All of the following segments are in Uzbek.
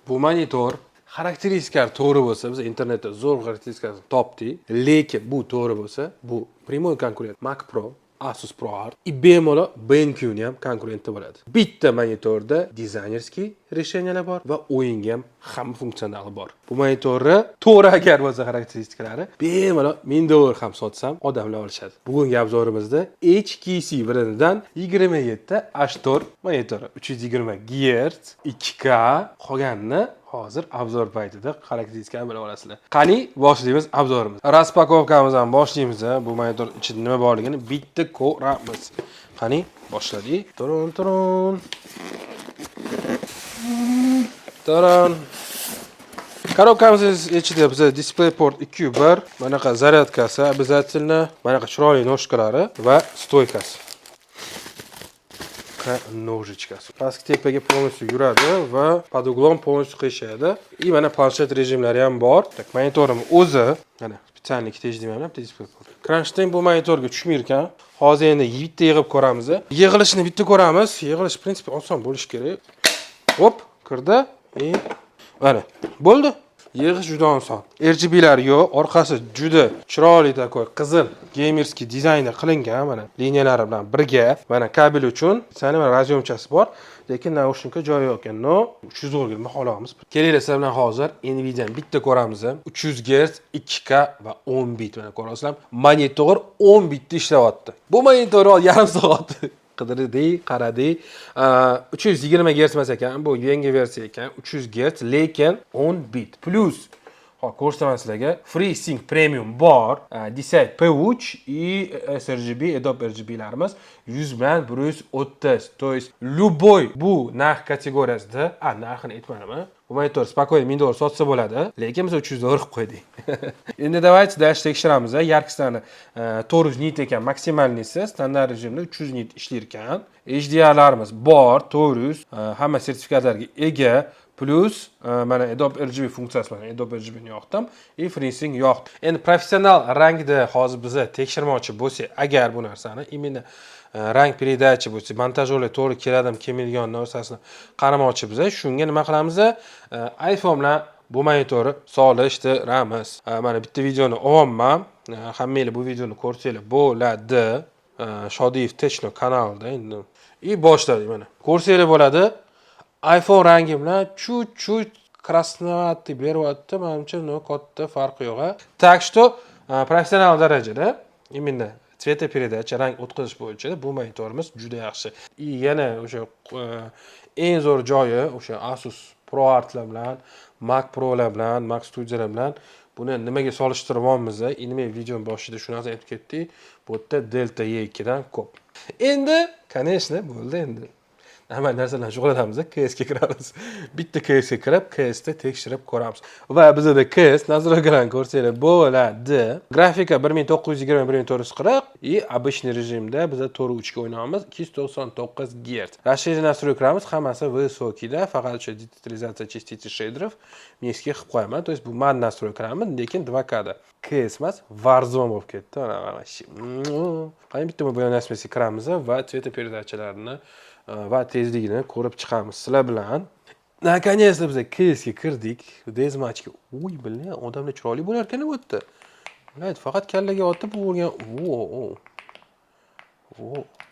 Bu monitor xarakteristiklar to'g'ri bo'lsa, biz internetda zo'r xarakteristikasini topdik. Lekin bu to'g'ri bo'lsa, bu primoy konkurent Mac Pro, Asus ProArt и bemalol BenQ ni ham konkurenti bo'ladi. Bitta monitorda dizaynerskiy решениялар bor va o'yinga ham hamma funksiyonali bor. Bu monitorni to'g'ri agar bo'lsa xarakteristikalari bemalol $1000 ham sotsam odamlar olishadi. Bugungi obzorimizda HTC brendidan 27H4 monitori 320 Hz 2K qolganini hozir obzor paytida xarakteristikani bilib olasizlar. Qani boshlaymiz obzorimizni. Raspakovkamizdan boshlaymiz. Bu monitor ichida nima borligini bitta ko'ramiz. Qani boshladik. Turun. Коробкamiz ichida bizda DisplayPort 2.1, manaqa zaryadkasi обязательно, manaqa chiroyli noshkalari va stoykasi. Ножичкасы. Pastki tepaga полностью yuradi va под углом полностью qiyshaydi. И mana planshet rejimlari ham bor. Tak monitorim o'zi, mana spesiallik tej demayman, bitta DisplayPort. Kronstein bu monitorga tushmir ekan. Hozir endi bitta yig'ib ko'ramiz. Yig'ilishini bitta ko'ramiz. Yig'ilish prinsip oson bo'lishi kerak. Hop, kirdi. Mana, bo'ldi. Yig'ish juda oson. RGB'lar yo'q, orqasi juda chiroyli takoy qizil gamerskiy dizaynda qilingan mana liniyalari bilan birga. Mana kabel uchun mana razyomchasi bor, lekin naushnikka joyi yo'q ekan. No, 300 ga xohlamiz. Kelinglar sizlar bilan hozir Nvidia bitta ko'ramiz. 300 Hz, 2K va 10 bit mana ko'rasizlar. Monitor 10 bitda ishlayapti. Bu monitor yarim soat qidirdik, qaradik. 320 Hz emas ekan, bu yangi versiya ekan, 300 Hz, lekin 10 bit. Plus ko'rsataman sizlarga FreeSync Premium bor, DCI P3 и sRGB, Adobe RGB'larimiz 100 bilan 130. То есть любой bu narx kategoriyasida, narxini aytmadim. Bu monitor spokойно $1000 sotsa bo'ladi, lekin biz $300 qilib qo'ydik. Endi давайте dash tekshiramiz. Yarkistani 400 nit ekan, maksimalnisi standart rejimda 300 nit ishlar ekan. HDRlarimiz bor, 400, hamma sertifikatlarga ega. Plus mana Adobe RGB funksiyasi bilan Adobe RGB ni yoqdim, FreeSync yoqdim. Endi professional rangda hozir biz tekshirmoqchi bo'lsak, agar bu narsani imенно rang передача bo'lsa, montajyorlar to'g'ri keladimi, kelmaydigan narsasini qaramoqchi biz. Shunga nima qilamiz? iPhone bilan bu monitorni solishtiramiz. Mana bitta videoni olyapman. Hammanglar bu videoni ko'rsanglar bo'ladi. Shodiyev Techno kanalida endi. Boshladik mana. Ko'rsanglar bo'ladi. iPhone rangi bilan чуть-чуть красноватый beryapti. Menimcha katta farqi yo'q. Так что professional darajada именно цветопередача, rang o'tkazish bo'yicha bu monitorimiz juda yaxshi. Yana o'sha eng zo'r joyi o'sha Asus ProArtlar bilan, Mac Pro'lar bilan, Mac Studio'lar bilan buni nimaga solishtiryapmiz? Nima video boshida shu narsani aytib ketdik. Bu yerda Delta E2 dan ko'p. Endi, конечно, bo'ldi endi. Hamma narsadan shug'ullanamiz, KS ga kiramiz. Bitta KS ga kirib, KS da tekshirib ko'ramiz. Va bizda KS nastroykalarni ko'rsanglar bo'ladi. Grafika 1920-1440 и обычный rejimda bizda 4.3 ga o'ynaymiz, 299 Hz. Расширение настройкlarimiz hammasi высокийda, faqat o'sha detalizatsiya частицы sheyderov nizkiy qilib qo'yaman. То есть bu man настройкlarimiz, lekin 2K da. KS emas, Warzone bo'lib ketdi. Qani bitta bo'yanasmasiga kiramiz va цветопередачalarini va tezligini ko'rib chiqamiz sizlar bilan. Наконец-то biz KS ga kirdik. Dezmatchga. Uy, bilay, odamlar chiroyli bo'lar ekan bu yerda. Bilay, faqat kallaga otib bo'lgan.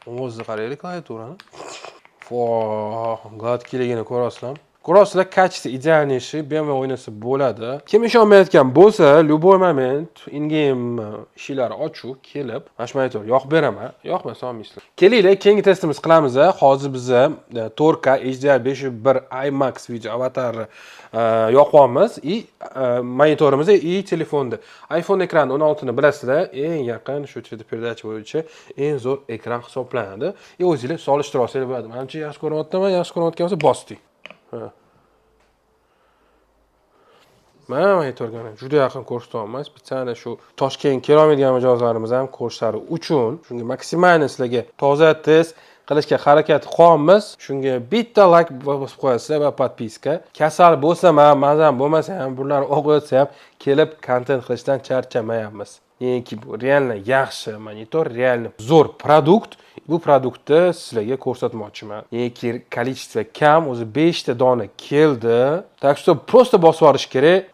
O'zi qaraylik klaviaturani. Gladkiligini ko'rasizlar. Ko'rasizlar, kachisi idealnishi, bemalol o'ynasa bo'ladi. Kim ishonmayotgan bo'lsa, любой moment in-game ishlar ochiq kelib, mana shu monitor yoqib beraman. Yoqmasa olmaysizlar. Kelinglar, keyingi testimiz qilamiz. Hozir biz 4K HDR501 IMAX video avatari yoqamiz и monitorimiz и telefonda. iPhone ekrani 16 ni bilasizlar, eng yaqin shu cvetопередача bo'yicha eng zo'r ekran hisoblanadi. O'zingizlar solishtirib olsangiz bo'ladi. Menimcha yaxshi ko'ryaptimi? Yaxshi ko'rayotgan bo'lsa bosdik. Mana monitorga juda yaqin ko'rsatyapmiz. Bitta shu Toshkent kelolmaydigan mijozlarimiz ham ko'rishlari uchun shunga maksimalni sizlarga toza test qilishga harakat qilamiz. Shunga bitta like bosib qo'yasizlar va podpiska. Kasal bo'lsam ham, mazam bo'lmasa ham, bular o'qiyotsa ham kelib kontent qilishdan charchamayapmiz. Chunki bu realni yaxshi monitor, realni zo'r produkt. Bu produktni sizlarga ko'rsatmoqchiman. Количество kam, o'zi 5 ta dona keldi. Так что просто bosib yuborish kerak.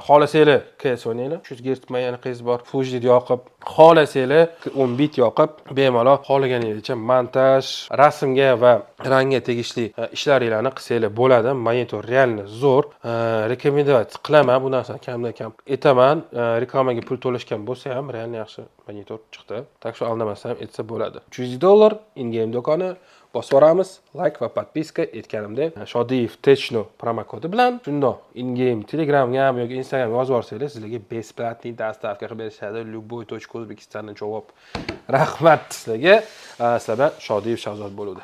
Xohlasanglar qiyas o'ynanglar. 300 Hz mayaniqingiz bor, Full HD yoqib, xohlasanglar 10 bit yoqib, bemalol xohlaganingizdek montaj, rasmga va rangga tegishli ishlaringlarni qilsanglar bo'ladi. Monitor realni zo'r. Rekomendatsiya qilaman bu narsani kamdan kam aytaman. Reklamaga pul to'lashgan bo'lsa ham realni yaxshi monitor chiqdi. Так что aldamasam aytsa bo'ladi. $300 in-game do'koni bosib boramiz. Like va podpiska aytganimdek, Shodiyev Techno promo kodi bilan shundoq in-game Telegramga ham yoki Instagramga yozib yuborsangiz, sizlarga besplatniy dostavka qilib berishadi. Любой точка O'zbekistondan javob. Rahmat sizlarga. Sizlar bilan Shodiyev Shahzod bo'ldi.